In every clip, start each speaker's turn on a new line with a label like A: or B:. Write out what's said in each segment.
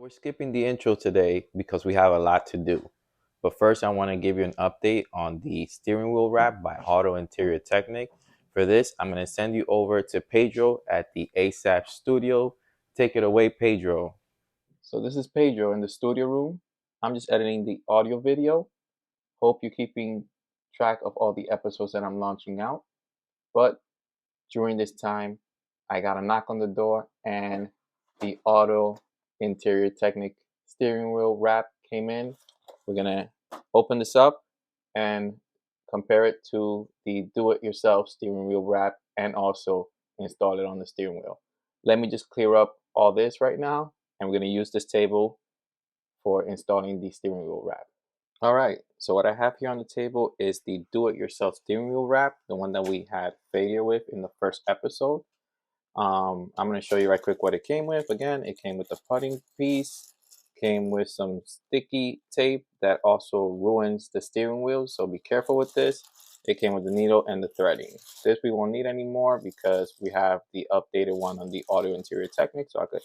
A: We're skipping the intro today because we have a lot to do. But first, I want to give you an update on the steering wheel wrap by Auto Interior Technic. For this, I'm going to send you over to Pedro at the A.S.A.P studio. Take it away, Pedro. So this is Pedro in the studio room. I'm just editing the audio video. Hope you're keeping track of all the episodes that I'm launching out. But during this time, I got a knock on the door and the Auto Interior Technic steering wheel wrap came in. We're gonna open this up and compare it to the do-it-yourself steering wheel wrap and also install it on the steering wheel. Let me just clear up all this right now, and we're gonna use this table for installing the steering wheel wrap. All right, so what I have here on the table is the do-it-yourself steering wheel wrap, the one that we had failure with in the first episode. I'm going to show you right quick what it came with. Again, it came with a putting piece, came with some sticky tape that also ruins the steering wheel, so be careful with this. It came with the needle and the threading. This we won't need anymore because we have the updated one on the Auto Interior Technic, so I could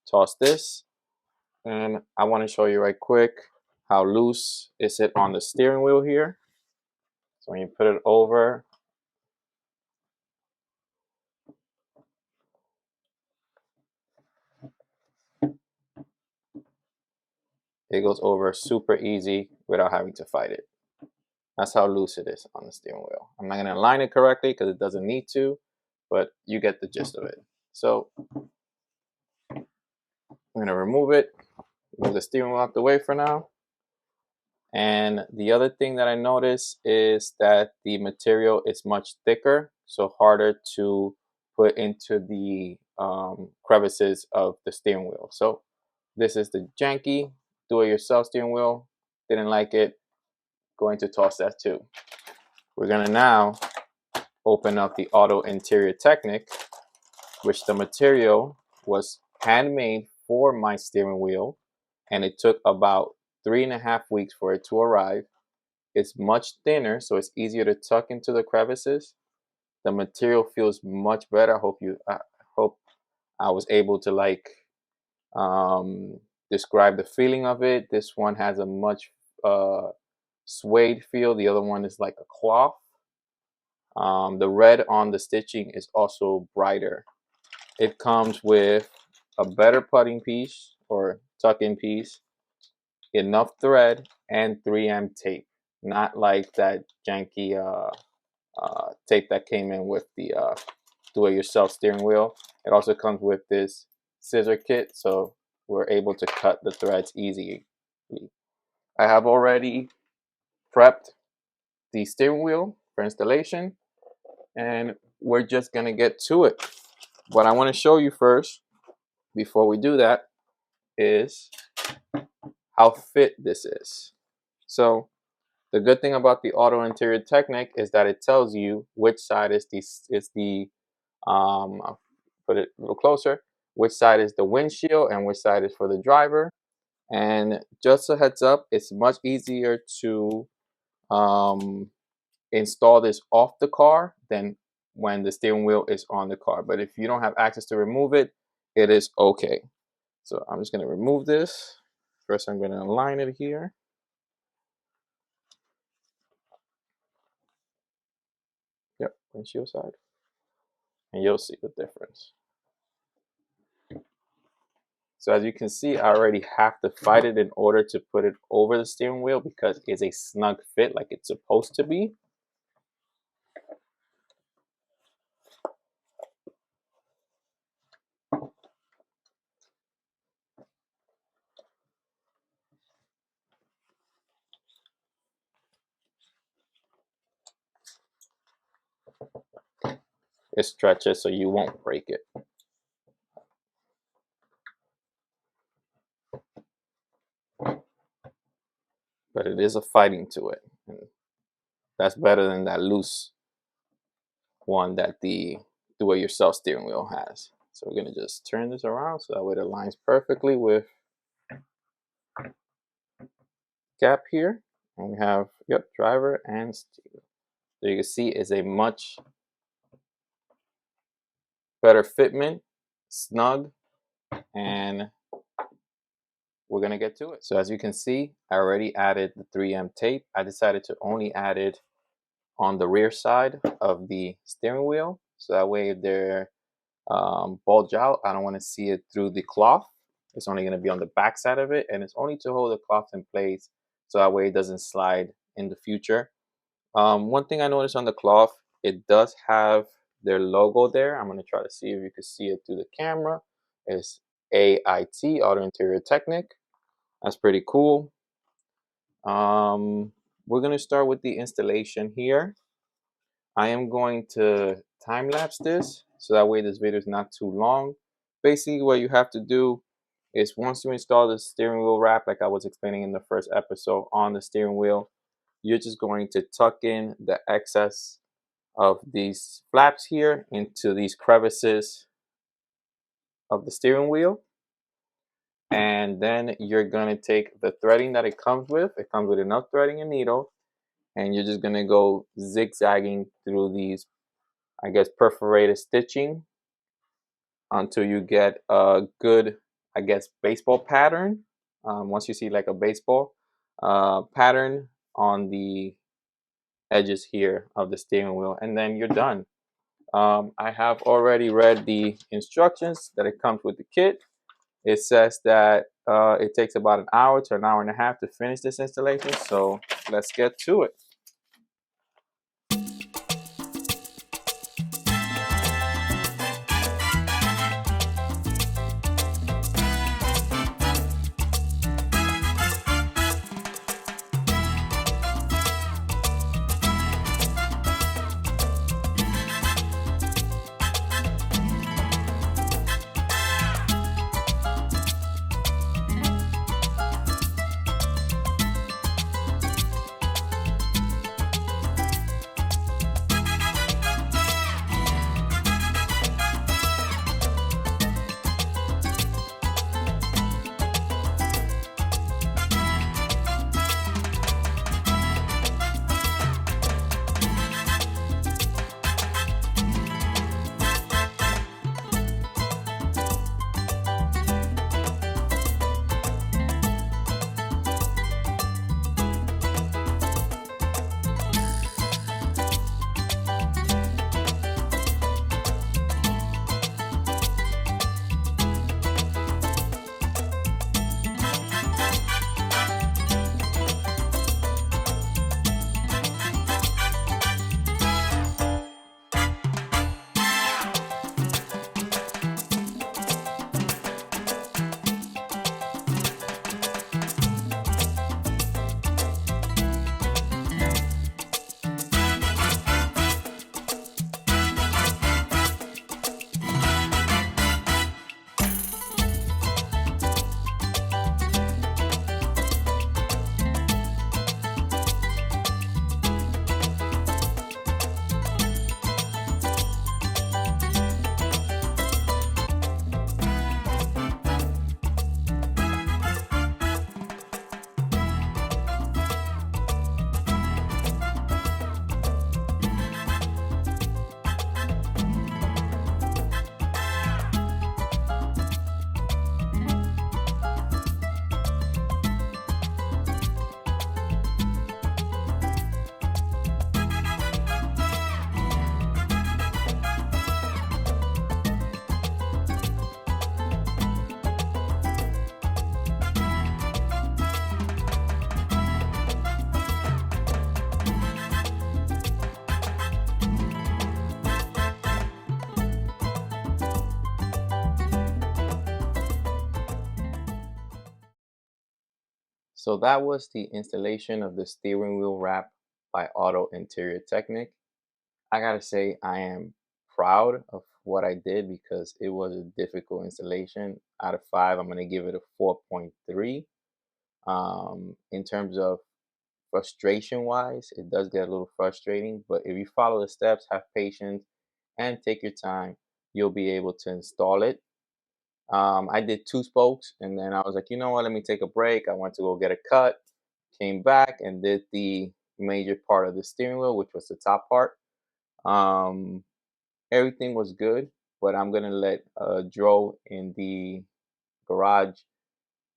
A: toss this. And I want to show you right quick how loose is it on the steering wheel here. So when you put it over, it goes over super easy without having to fight it. That's how loose it is on the steering wheel. I'm not going to align it correctly because it doesn't need to, but you get the gist of it. So I'm going to remove it, move the steering wheel out the way for now. And the other thing that I noticed is that the material is much thicker, so harder to put into the crevices of the steering wheel. So this is the janky do-it-yourself steering wheel. Didn't like it. Going to toss that too. We're going to now open up the Auto Interior Technic, which the material was handmade for my steering wheel, and it took about 3.5 weeks for it to arrive. It's much thinner, so it's easier to tuck into the crevices. The material feels much better. I hope I was able to describe the feeling of it. This one has a much suede feel. The other one is like a cloth. The red on the stitching is also brighter. It comes with a better putting piece or tuck-in piece, enough thread, and 3M tape. Not like that janky tape that came in with the do-it-yourself steering wheel. It also comes with this scissor kit, so we're able to cut the threads easily. I have already prepped the steering wheel for installation, and we're just gonna get to it. What I want to show you first before we do that is how fit this is. So the good thing about the Auto Interior Technic is that it tells you which side is the I'll put it a little closer, which side is the windshield and which side is for the driver. And just a heads up, it's much easier to install this off the car than when the steering wheel is on the car. But if you don't have access to remove it, it is okay. So I'm just going to remove this. First, I'm going to align it here. Yep, windshield side. And you'll see the difference. So as you can see, I already have to fight it in order to put it over the steering wheel because it's a snug fit like it's supposed to be. It stretches so you won't break it. But it is a fighting to it. And that's better than that loose one that the do-it-yourself steering wheel has. So we're going to just turn this around so that way it aligns perfectly with gap here. And we have, yep, driver and steering. So you can see it's a much better fitment, snug, and we're gonna get to it. So as you can see, I already added the 3M tape. I decided to only add it on the rear side of the steering wheel, so that way if they're bulge out, I don't want to see it through the cloth. It's only going to be on the back side of it, and it's only to hold the cloth in place, so that way it doesn't slide in the future. One thing I noticed on the cloth, it does have their logo there. I'm going to try to see if you can see it through the camera. It's A.I.T, Auto Interior Technic. That's pretty cool. We're going to start with the installation here. I am going to time lapse this so that way this video is not too long. Basically, what you have to do is once you install the steering wheel wrap, like I was explaining in the first episode on the steering wheel, you're just going to tuck in the excess of these flaps here into these crevices of the steering wheel. And then you're going to take the threading that it comes with enough threading and needle, and you're just going to go zigzagging through these, I guess, perforated stitching until you get a good, I guess, baseball pattern. Once you see like a baseball pattern on the edges here of the steering wheel, and then you're done. I have already read the instructions that it comes with the kit. It says that it takes about an hour to an hour and a half to finish this installation, so let's get to it. So that was the installation of the steering wheel wrap by Auto Interior Technic. I gotta say I am proud of what I did because it was a difficult installation. Out of 5, I'm gonna give it a 4.3. In terms of frustration wise, it does get a little frustrating, but if you follow the steps, have patience, and take your time, you'll be able to install it. I did 2 spokes, and then I was like, you know what, let me take a break. I went to go get a cut, came back and did the major part of the steering wheel, which was the top part. Um, Everything was good, but I'm gonna let Dro in the garage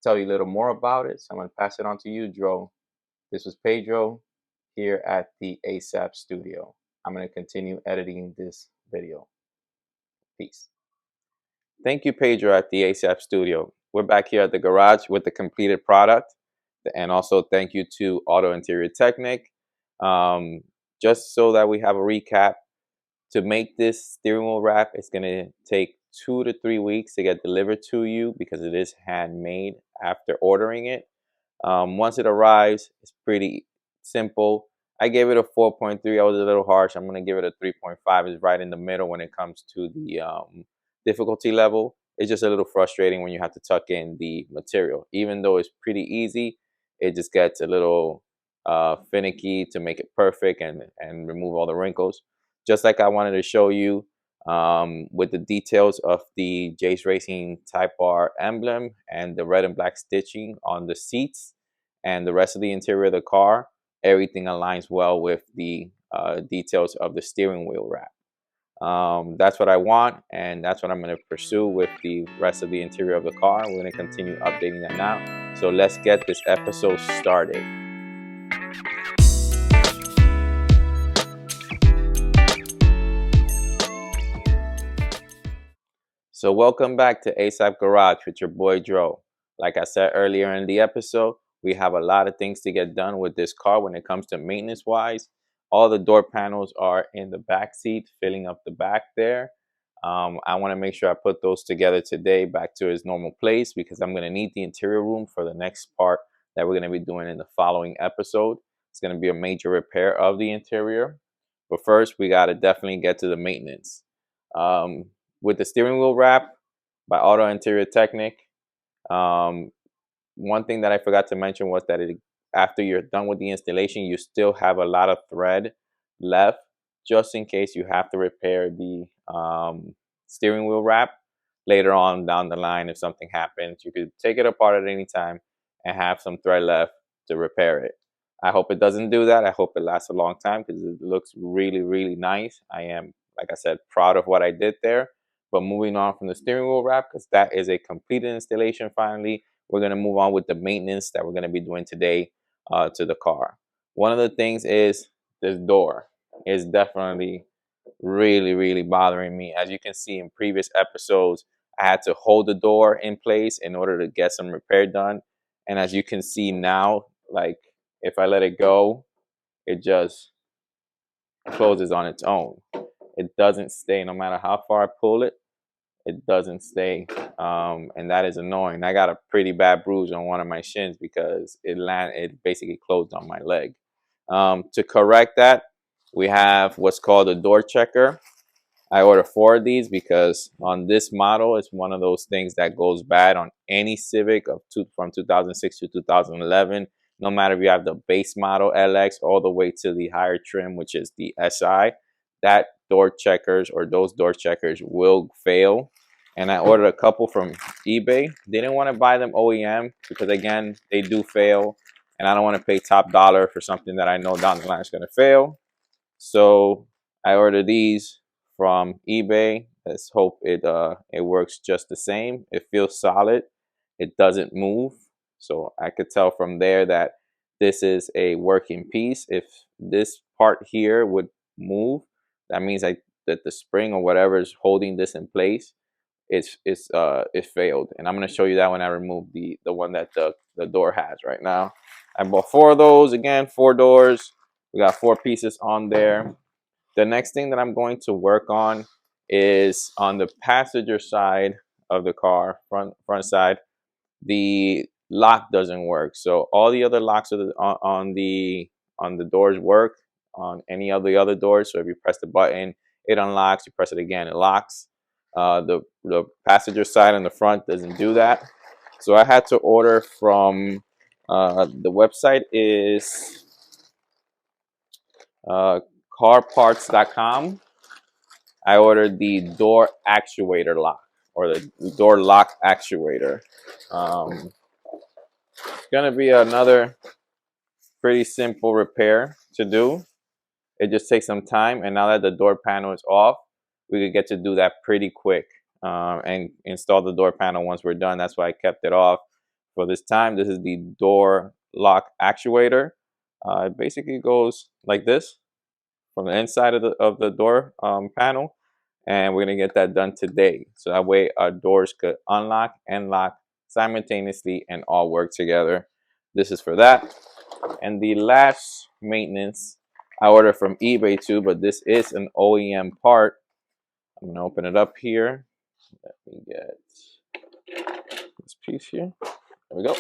A: tell you a little more about it. So I'm going to pass it on to you, Dro. This was Pedro here at the A.S.A.P studio. I'm going to continue editing this video. Peace. Thank you, Pedro, at the A.S.A.P studio. We're back here at the garage with the completed product. And also thank you to Auto Interior Technic. Just so that we have a recap, to make this steering wheel wrap, it's going to take 2 to 3 weeks to get delivered to you because it is handmade after ordering it. Once it arrives, it's pretty simple. I gave it a 4.3. I was a little harsh. I'm going to give it a 3.5. It's right in the middle when it comes to the difficulty level. It's just a little frustrating when you have to tuck in the material. Even though it's pretty easy, it just gets a little finicky to make it perfect and remove all the wrinkles. Just like I wanted to show you with the details of the Jace Racing Type R emblem and the red and black stitching on the seats and the rest of the interior of the car, everything aligns well with the details of the steering wheel wrap. That's what I want, and that's what I'm going to pursue with the rest of the interior of the car. We're going to continue updating that now. So let's get this episode started. So welcome back to A.S.A.P Garage with your boy Dro. Like I said earlier in the episode, we have a lot of things to get done with this car when it comes to maintenance wise. All the door panels are in the back seat, filling up the back there. I want to make sure I put those together today back to its normal place because I'm going to need the interior room for the next part that we're going to be doing in the following episode. It's going to be a major repair of the interior. But first, we got to definitely get to the maintenance. With the steering wheel wrap by Auto Interior Technic, one thing that I forgot to mention was that after you're done with the installation, you still have a lot of thread left just in case you have to repair the steering wheel wrap later on down the line. If something happens, you could take it apart at any time and have some thread left to repair it. I hope it doesn't do that. I hope it lasts a long time because it looks really, really nice. I am, like I said, proud of what I did there. But moving on from the steering wheel wrap, because that is a completed installation finally, we're going to move on with the maintenance that we're going to be doing today to the car. One of the things is this door is definitely really, really bothering me. As you can see in previous episodes, I had to hold the door in place in order to get some repair done. And as you can see now, like if I let it go, it just closes on its own. It doesn't stay no matter how far I pull it. It doesn't stay, and that is annoying. I got a pretty bad bruise on one of my shins because it basically closed on my leg. To correct that, we have what's called a door checker. I ordered 4 of these because on this model, it's one of those things that goes bad on any Civic from 2006 to 2011. No matter if you have the base model LX all the way to the higher trim, which is the SI, that door checkers or those door checkers will fail. And I ordered a couple from eBay. Didn't want to buy them OEM because, again, they do fail. And I don't want to pay top dollar for something that I know down the line is going to fail. So I ordered these from eBay. Let's hope it works just the same. It feels solid. It doesn't move. So I could tell from there that this is a working piece. If this part here would move, that means that the spring or whatever is holding this in place, it failed. And I'm gonna show you that when I remove the one that the door has right now. I bought 4 of those. Again, 4 doors. We got 4 pieces on there. The next thing that I'm going to work on is on the passenger side of the car, front side. The lock doesn't work. So all the other locks on the doors work on any of the other doors. So if you press the button, it unlocks. You press it again, it locks. The passenger side on the front doesn't do that. So I had to order from the website is carparts.com. I ordered the door actuator lock or the door lock actuator. It's gonna be another pretty simple repair to do. It just takes some time, and now that the door panel is off, we could get to do that pretty quick and install the door panel once we're done. That's why I kept it off for this time. This is the door lock actuator. It basically goes like this from the inside of the door panel, and we're gonna get that done today. So that way our doors could unlock and lock simultaneously and all work together. This is for that. And the last maintenance I ordered from eBay too, but this is an OEM part. I'm gonna open it up here. Let me get this piece here. There we go.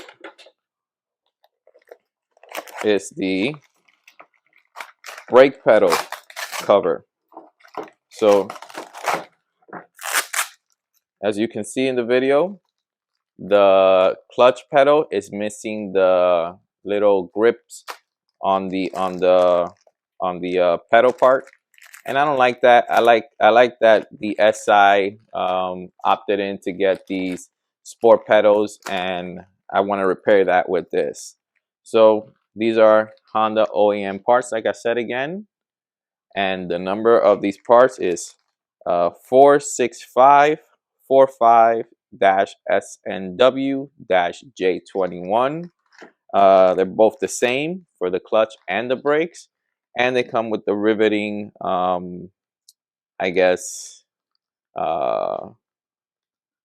A: It's the brake pedal cover. So as you can see in the video, the clutch pedal is missing the little grips on the pedal part, and I don't like that. I like that the SI opted in to get these sport pedals, and I want to repair that with this. So these are Honda OEM parts, like I said again, and the number of these parts is 46545-SNW-J21. They're both the same for the clutch and the brakes, and they come with the riveting, I guess,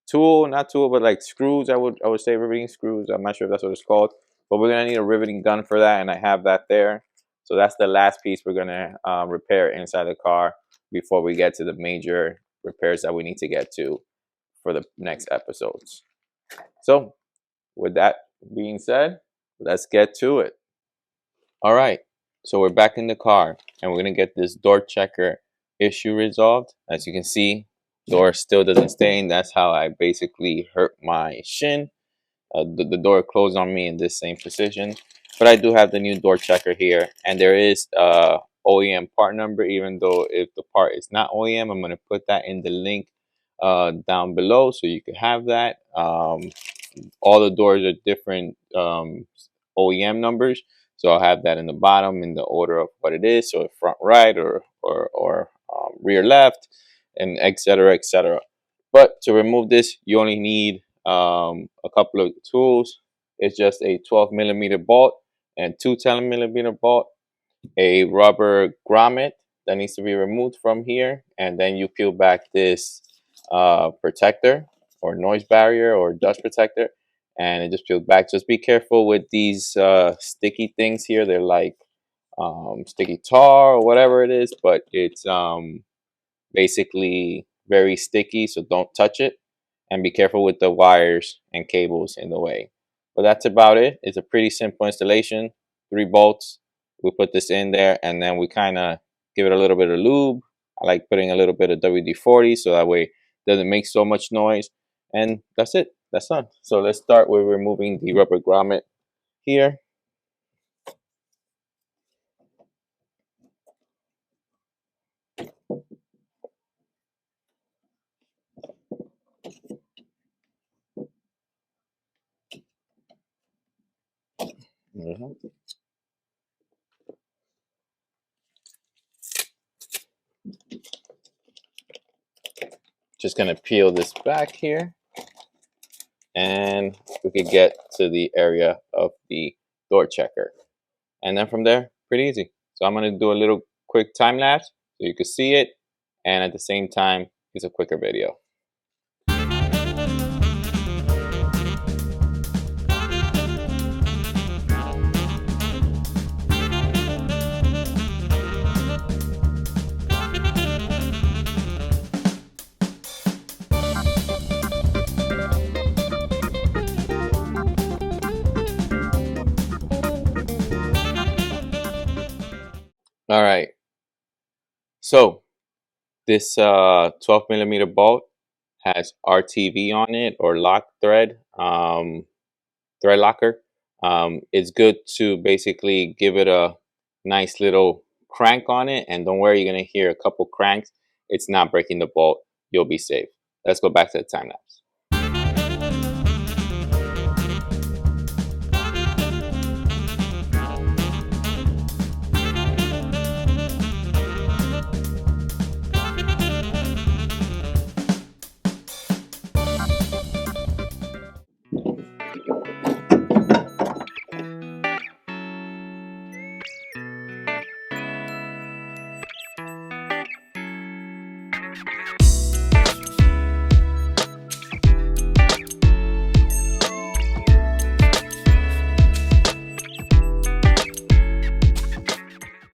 A: tool, not tool, but like screws. I would say riveting screws. I'm not sure if that's what it's called, but we're gonna need a riveting gun for that, and I have that there. So that's the last piece we're gonna repair inside the car before we get to the major repairs that we need to get to for the next episodes. So with that being said, let's get to it. All right, so we're back in the car, and we're gonna get this door checker issue resolved. As you can see, door still doesn't stain. That's how I basically hurt my shin. The door closed on me in this same position, but I do have the new door checker here, and there is OEM part number. Even though if the part is not OEM, I'm gonna put that in the link down below so you can have that. All the doors are different OEM numbers, so I'll have that in the bottom in the order of what it is, so front right or rear left, and etc etc. But to remove this, you only need a couple of tools. It's just a 12mm bolt and two 10mm bolt, a rubber grommet that needs to be removed from here, and then you peel back this protector or noise barrier or dust protector, and it just peels back. Just be careful with these sticky things here. They're like sticky tar or whatever it is, but it's basically very sticky, so don't touch it, and be careful with the wires and cables in the way. But that's about it. It's a pretty simple installation. 3 bolts. We put this in there, and then we kind of give it a little bit of lube. I like putting a little bit of WD-40 so that way it doesn't make so much noise. And that's it. That's done. So let's start with removing the rubber grommet here. Just gonna peel this back here, and we could get to the area of the door checker, and then from there, pretty easy. So I'm gonna do a little quick time lapse so you can see it, and at the same time, it's a quicker video. All right, so this 12mm bolt has RTV on it, or lock thread, thread locker. It's good to basically give it a nice little crank on it, and don't worry, you're gonna hear a couple cranks. It's not breaking the bolt. You'll be safe. Let's go back to the time lapse.